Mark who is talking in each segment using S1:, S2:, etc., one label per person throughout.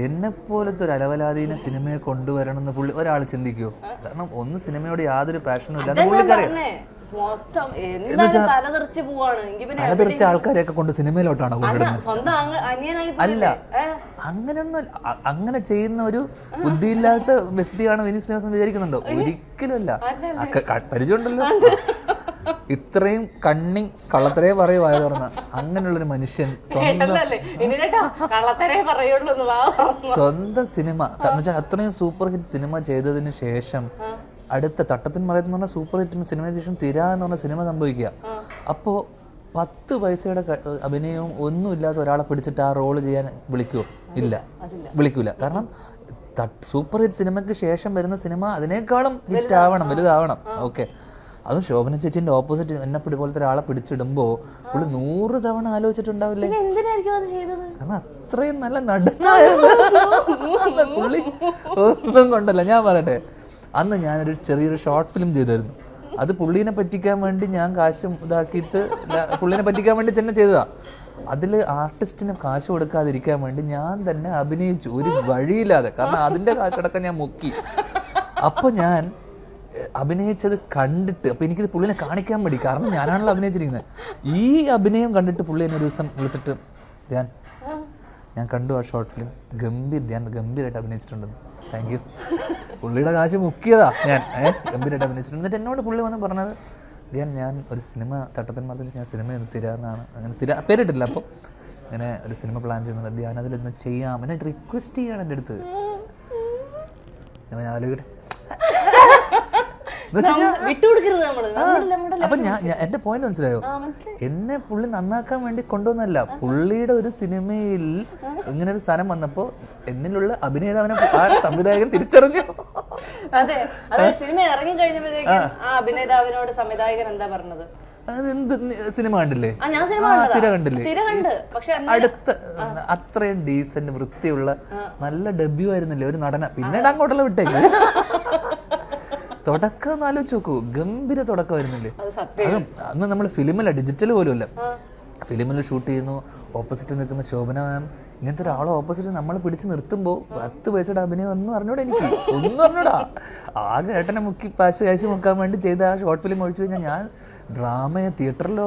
S1: എന്നെ പോലത്തെ ഒരു അലവലാതീനെ സിനിമയെ കൊണ്ടുവരണം എന്ന് പുള്ളി ഒരാൾ ചിന്തിക്കുമോ? കാരണം ഒന്ന് സിനിമയോട് യാതൊരു പാഷനും ഇല്ലാതെ പുള്ളിക്കറിയാം. തലതെറിച്ച ആൾക്കാരെയൊക്കെ കൊണ്ട് സിനിമയിലോട്ടാണ് കൊണ്ടുവരുന്നത്. അല്ല, അങ്ങനെയൊന്നും അങ്ങനെ ചെയ്യുന്ന ഒരു ബുദ്ധിയില്ലാത്ത വ്യക്തിയാണ് വിനീത് ശ്രീനിവാസൻ വിചാരിക്കുന്നുണ്ടോ? ഒരിക്കലും അല്ല. പരിചയമുണ്ടല്ലോ, ഇത്രയും കണ്ണിങ് കള്ളത്തരേ പറയുവായ തുറന്ന അങ്ങനെയുള്ളൊരു മനുഷ്യൻ സ്വന്തം സിനിമ എന്നുവെച്ചാൽ അത്രയും സൂപ്പർ ഹിറ്റ് സിനിമ ചെയ്തതിന് ശേഷം അടുത്ത തട്ടത്തിൻ മറയത്ത് പറഞ്ഞ സൂപ്പർ ഹിറ്റിന് സിനിമയ്ക്ക് ശേഷം തിര എന്ന് പറഞ്ഞ സിനിമ സംഭവിക്കുക. അപ്പോൾ 10 പൈസയുടെ അഭിനയവും ഒന്നും ഇല്ലാത്ത ഒരാളെ പിടിച്ചിട്ട് ആ റോള് ചെയ്യാൻ വിളിക്കുമോ? ഇല്ല, വിളിക്കൂല. കാരണം സൂപ്പർ ഹിറ്റ് സിനിമയ്ക്ക് ശേഷം വരുന്ന സിനിമ അതിനേക്കാളും ഹിറ്റ് ആവണം, വലുതാവണം. ഓക്കെ, അതും ശോഭന ചേച്ചിന്റെ ഓപ്പോസിറ്റ് എന്നെ പോലത്തെ ഒരാളെ പിടിച്ചിടുമ്പോ പുള്ളി 100 തവണ ആലോചിച്ചിട്ടുണ്ടാവില്ലേ? കാരണം അത്രയും നല്ല നടനായിരുന്നു പുള്ളി. ഒന്നും കൊണ്ടല്ല, ഞാൻ പറയട്ടെ, അന്ന് ഞാനൊരു ചെറിയൊരു ഷോർട്ട് ഫിലിം ചെയ്തായിരുന്നു. അത് പുള്ളീനെ പറ്റിക്കാൻ വേണ്ടി ഞാൻ കാശ് ഇതാക്കിയിട്ട് പുള്ളീനെ പറ്റിക്കാൻ വേണ്ടി തന്നെ ചെയ്തതാ. അതിൽ ആർട്ടിസ്റ്റിന് കാശ് കൊടുക്കാതിരിക്കാൻ വേണ്ടി ഞാൻ തന്നെ അഭിനയിച്ചു, ഒരു വഴിയില്ലാതെ. കാരണം അതിൻ്റെ കാശടക്കം ഞാൻ മുക്കി. അപ്പോൾ ഞാൻ അഭിനയിച്ചത് കണ്ടിട്ട്, അപ്പോൾ എനിക്കിത് പുള്ളിനെ കാണിക്കാൻ വേണ്ടി, കാരണം ഞാനാണല്ലോ അഭിനയിച്ചിരിക്കുന്നത്. ഈ അഭിനയം കണ്ടിട്ട് പുള്ളി എന്നെ ഒരു ദിവസം വിളിച്ചിട്ട്, ഞാൻ കണ്ടു ആ ഷോർട്ട് ഫിലിം, ഗംഭീരമായിട്ട് അഭിനയിച്ചിട്ടുണ്ടെന്ന്. Thank you. പുള്ളിയുടെ കാശ് മുക്കിയതാ ഞാൻ, ഗംഭീരമായിട്ട് അഭിനയിച്ചിട്ടുണ്ട്. എന്നിട്ട് എന്നോട് പുള്ളി വന്ന് പറഞ്ഞത്, ഞാൻ ഒരു സിനിമ തട്ടത്തിൻ മറയത്ത് ഞാൻ സിനിമ തിരാന്നാണ്, അങ്ങനെ പേരിട്ടില്ല. അപ്പോൾ അങ്ങനെ ഒരു സിനിമ പ്ലാൻ ചെയ്യുന്നുണ്ട്, അതിലൊന്ന് ചെയ്യാം എന്നെ റിക്വസ്റ്റ് ചെയ്യാണ് എൻ്റെ അടുത്ത്. ഞാൻ ആലോചിക്കട്ടെ. അപ്പൊ എന്റെ പോയിന്റ് മനസ്സിലായോ? എന്നെ പുള്ളി നന്നാക്കാൻ വേണ്ടി കൊണ്ടുവന്നല്ല, പുള്ളിയുടെ ഒരു സിനിമയിൽ ഇങ്ങനെ ഒരു സ്ഥലം വന്നപ്പോ എന്നിലുള്ള അഭിനേതാവിനെ ആ സംവിധായകൻ തിരിച്ചറിഞ്ഞു.
S2: അതെ, സിനിമ ഇറങ്ങി കഴിഞ്ഞപ്പോഴത്തേക്കും ആ അഭിനേതാവിനോട് സംവിധായകൻ എന്താ പറഞ്ഞത്?
S1: അതെന്ത് സിനിമ കണ്ടില്ലേ? തിര കണ്ടില്ലേ? അടുത്ത അത്രയും ഡീസന്റ് വൃത്തിയുള്ള നല്ല ഡെബ്യൂ ആയിരുന്നില്ലേ ഒരു നടന. പിന്നീട് അങ്ങോട്ടുള്ള വിട്ടേക്ക്. തുടക്കം ആലോചിച്ച് നോക്കൂ, ഗംഭീര തുടക്കമായിരുന്നില്ലേ? അത് അന്ന് നമ്മൾ ഫിലിമല്ല, ഡിജിറ്റൽ പോലും അല്ല, ഫിലിമിൽ ഷൂട്ട് ചെയ്യുന്നു. ഓപ്പോസിറ്റ് നിൽക്കുന്ന ശോഭന മാം, ഇങ്ങനത്തെ ഒരാളെ ഓപ്പോസിറ്റ് നമ്മൾ പിടിച്ച് നിർത്തുമ്പോൾ 10 പൈസയുടെ അഭിനയം ഒന്നും അറിഞ്ഞൂടാ, എനിക്ക് ഒന്നും അറിഞ്ഞൂടാ. ആകെ ഏട്ടനെ മുക്കി കാശ് മുക്കാൻ വേണ്ടി ചെയ്ത ആ ഷോർട്ട് ഫിലിം ഒഴിച്ചു കഴിഞ്ഞാൽ ഞാൻ ഡ്രാമയോ തിയേറ്ററിലോ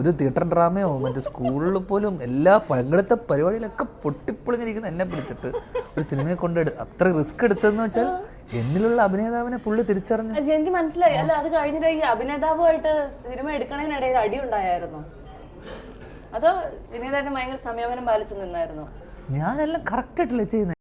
S1: ഒരു തിയേറ്റർ ഡ്രാമയോ സ്കൂളിൽ പോലും എല്ലാ പങ്കെടുത്ത പരിപാടിയിലൊക്കെ പൊട്ടിപ്പൊളിഞ്ഞിരിക്കുന്ന എന്നെ പിടിച്ചിട്ട് ഒരു സിനിമയെ അത്ര റിസ്ക് എടുത്തതെന്ന് വെച്ചാൽ എന്നിലുള്ള അഭിനേതാവിനെ പുള്ളി തിരിച്ചറിഞ്ഞു.
S2: എനിക്ക് മനസ്സിലായി. അല്ല, അത് കഴിഞ്ഞിട്ട് ഈ അഭിനേതാവുമായിട്ട് സിനിമ എടുക്കണതിനിടയിൽ അടി ഉണ്ടായിരുന്നു? അതോ വിനീതേട്ടൻ ഭയങ്കര സംയമനം പാലിച്ചു നിന്നായിരുന്നു?
S1: ഞാനെല്ലാം കറക്റ്റ് ആയിട്ടല്ലേ ചെയ്യുന്നത്.